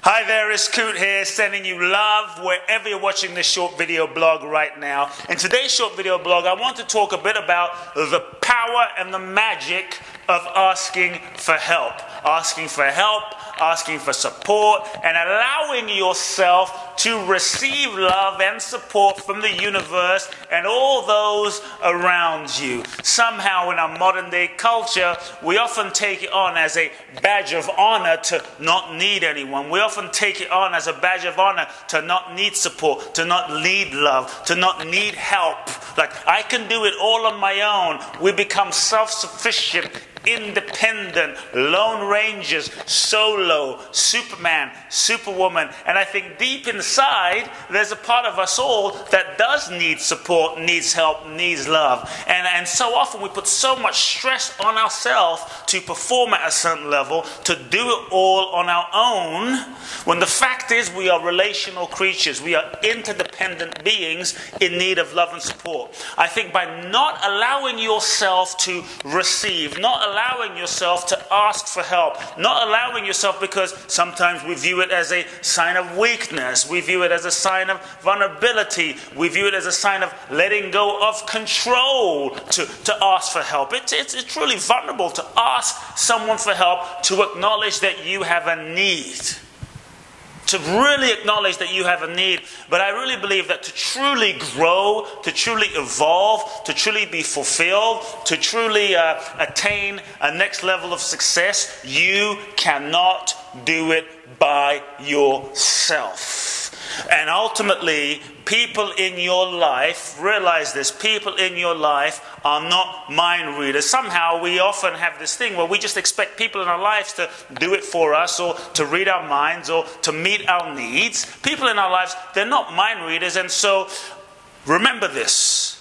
Hi there, it's Kute here, sending you love wherever you're watching this short video blog right now. In today's short video blog, I want to talk a bit about the power and the magic of asking for help. Asking for help, asking for support, and allowing yourself to receive love and support from the universe and all those around you. Somehow in our modern day culture, we often take it on as a badge of honor to not need anyone. We often take it on as a badge of honor to not need support, to not need love, to not need help. Like, I can do it all on my own. We become self-sufficient, independent, lone rangers, solo, Superman, Superwoman. And I think deep inside, there's a part of us all that does need support, needs help, needs love. And so often we put so much stress on ourselves to perform at a certain level, to do it all on our own, when the fact is we are relational creatures. We are interdependent beings in need of love and support. I think by not allowing yourself to receive, not allowing yourself to ask for help, not allowing yourself, because sometimes we view it as a sign of weakness, we view it as a sign of vulnerability, we view it as a sign of letting go of control to ask for help. It's truly vulnerable to ask someone for help, to acknowledge that you have a need. To really acknowledge that you have a need. But I really believe that to truly grow, to truly evolve, to truly be fulfilled, to truly attain a next level of success, you cannot do it by yourself. And ultimately, people in your life, realize this, people in your life are not mind readers. Somehow we often have this thing where we just expect people in our lives to do it for us, or to read our minds, or to meet our needs. People in our lives, they're not mind readers. And so remember this.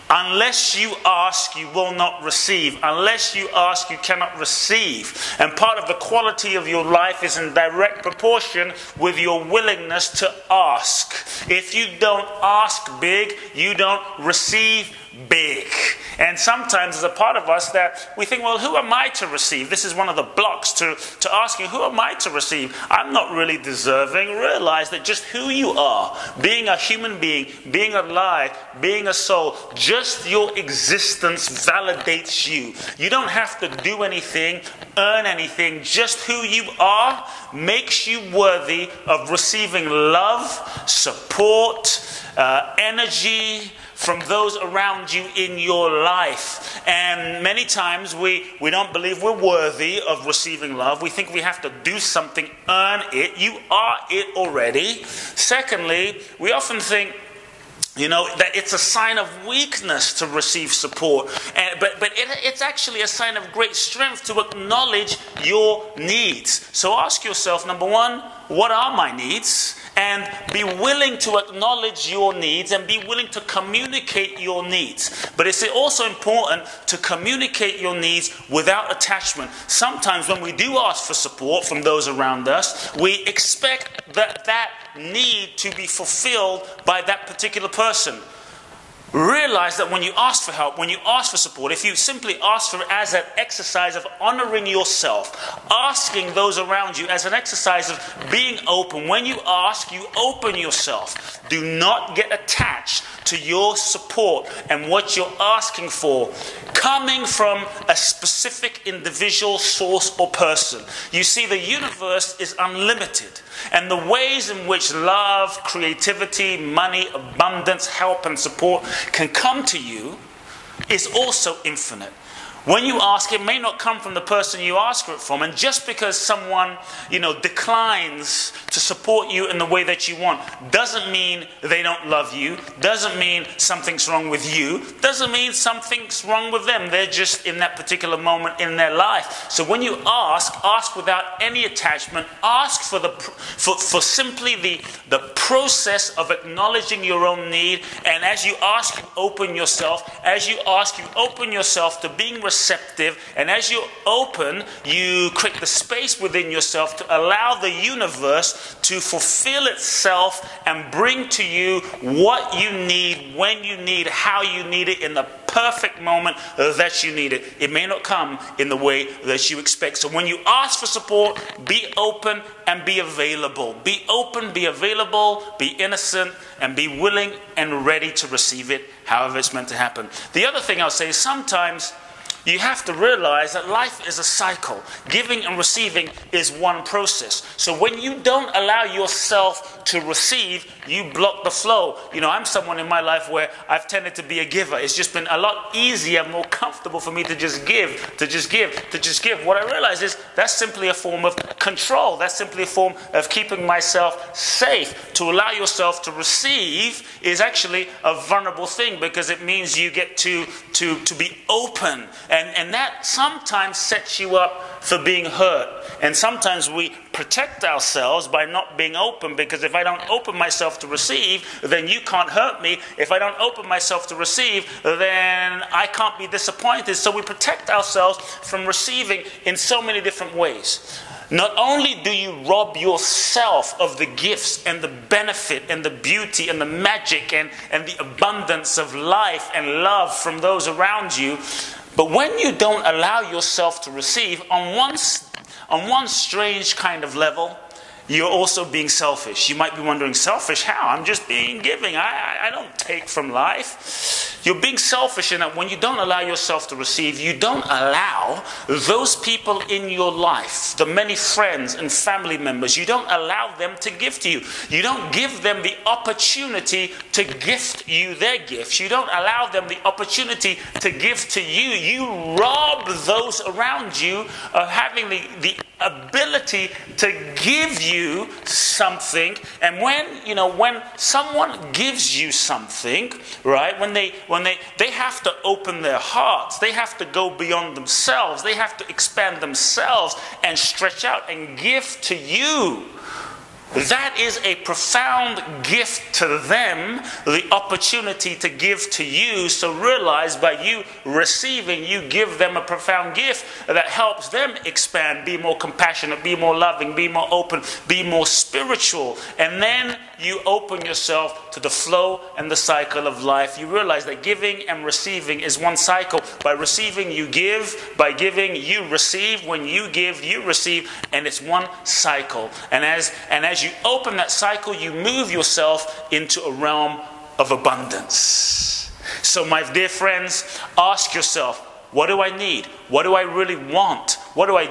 Unless you ask, you will not receive. Unless you ask, you cannot receive. And part of the quality of your life is in direct proportion with your willingness to ask. If you don't ask big, you don't receive big. And sometimes there's a part of us that we think, well, who am I to receive? This is one of the blocks to asking, who am I to receive? I'm not really deserving. Realize that just who you are, being a human being, being alive, being a soul, just your existence validates you. You don't have to do anything, earn anything. Just who you are makes you worthy of receiving love, support, energy from those around you in your life. And many times we don't believe we're worthy of receiving love. We think we have to do something, earn it. You are it already. Secondly, we often think, that it's a sign of weakness to receive support. But it's actually a sign of great strength to acknowledge your needs. So ask yourself, number one, what are my needs? And be willing to acknowledge your needs and be willing to communicate your needs. But it's also important to communicate your needs without attachment. Sometimes when we do ask for support from those around us, we expect that need to be fulfilled by that particular person. Realize that when you ask for help, when you ask for support, if you simply ask for it as an exercise of honoring yourself, asking those around you as an exercise of being open. When you ask, you open yourself. Do not get attached to your support and what you're asking for coming from a specific individual, source, or person. You see, the universe is unlimited. And the ways in which love, creativity, money, abundance, help, and support can come to you is also infinite. When you ask, it may not come from the person you ask for it from. And just because someone, declines to support you in the way that you want, doesn't mean they don't love you, doesn't mean something's wrong with you, doesn't mean something's wrong with them. They're just in that particular moment in their life. So when you ask without any attachment, ask for simply the process of acknowledging your own need. And as you ask, you open yourself. As you ask, you open yourself to being receptive, and as you open, you create the space within yourself to allow the universe to fulfill itself and bring to you what you need, when you need, how you need it, in the perfect moment that you need it. It may not come in the way that you expect. So when you ask for support, be open and be available. Be open, be available, be innocent, and be willing and ready to receive it however it's meant to happen. The other thing I'll say is sometimes you have to realize that life is a cycle. Giving and receiving is one process. So when you don't allow yourself to receive, you block the flow. You know, I'm someone in my life where I've tended to be a giver. It's just been a lot easier, more comfortable for me to just give, to just give. What I realize is that's simply a form of control. That's simply a form of keeping myself safe. To allow yourself to receive is actually a vulnerable thing, because it means you get to be open. And that sometimes sets you up for being hurt. And sometimes we protect ourselves by not being open, because if I don't open myself to receive, then you can't hurt me. If I don't open myself to receive, then I can't be disappointed. So we protect ourselves from receiving in so many different ways. Not only do you rob yourself of the gifts and the benefit and the beauty and the magic and the abundance of life and love from those around you, but when you don't allow yourself to receive, on one strange kind of level, you're also being selfish. You might be wondering, selfish how? I'm just being giving. I don't take from life. You're being selfish in that when you don't allow yourself to receive, you don't allow those people in your life, the many friends and family members, you don't allow them to give to you. You don't give them the opportunity to gift you their gifts. You don't allow them the opportunity to give to you. You rob those around you of having the ability to give you something. And when someone gives you something, right, when they have to open their hearts, they have to go beyond themselves, they have to expand themselves and stretch out and give to you. That is a profound gift to them, the opportunity to give to you. So realize by you receiving, you give them a profound gift that helps them expand, be more compassionate, be more loving, be more open, be more spiritual. And then you open yourself to the flow and the cycle of life. You realize that giving and receiving is one cycle. By receiving, you give. By giving, you receive. When you give, you receive. And it's one cycle. And as you open that cycle, you move yourself into a realm of abundance. So my dear friends, ask yourself, what do I need? What do I really want? What do I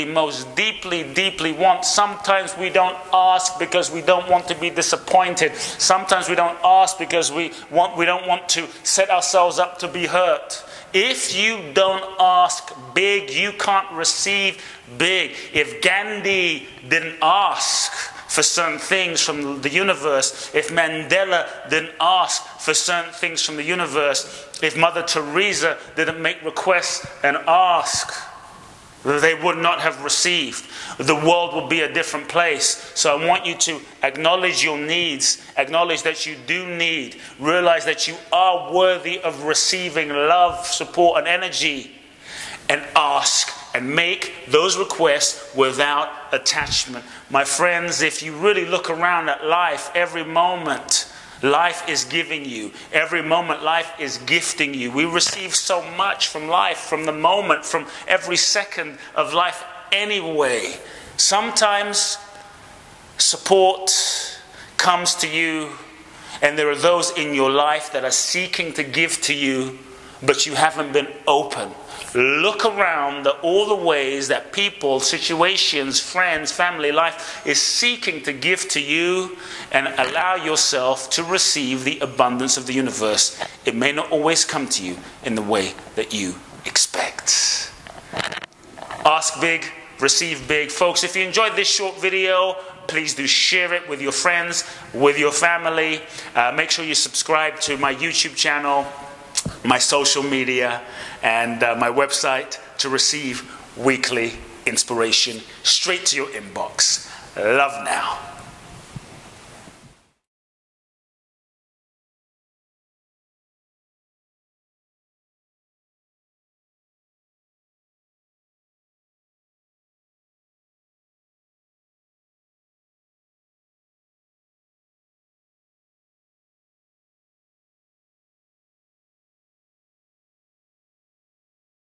most deeply want? Sometimes we don't ask because we don't want to be disappointed. Sometimes we don't ask because we don't want to set ourselves up to be hurt. If you don't ask big, you can't receive big. If Gandhi didn't ask for certain things from the universe, if Mandela didn't ask for certain things from the universe, if Mother Teresa didn't make requests and ask, they would not have received. The world would be a different place. So I want you to acknowledge your needs, acknowledge that you do need, realize that you are worthy of receiving love, support, and energy, and ask and make those requests without attachment. My friends, if you really look around at life, every moment life is giving you. Every moment life is gifting you. We receive so much from life, from the moment, from every second of life anyway. Sometimes support comes to you, and there are those in your life that are seeking to give to you, but you haven't been open. Look around at all the ways that people, situations, friends, family, life is seeking to give to you, and allow yourself to receive the abundance of the universe. It may not always come to you in the way that you expect. Ask big, receive big. Folks, if you enjoyed this short video, please do share it with your friends, with your family. Make sure you subscribe to my YouTube channel, my social media, and my website to receive weekly inspiration straight to your inbox. Love now.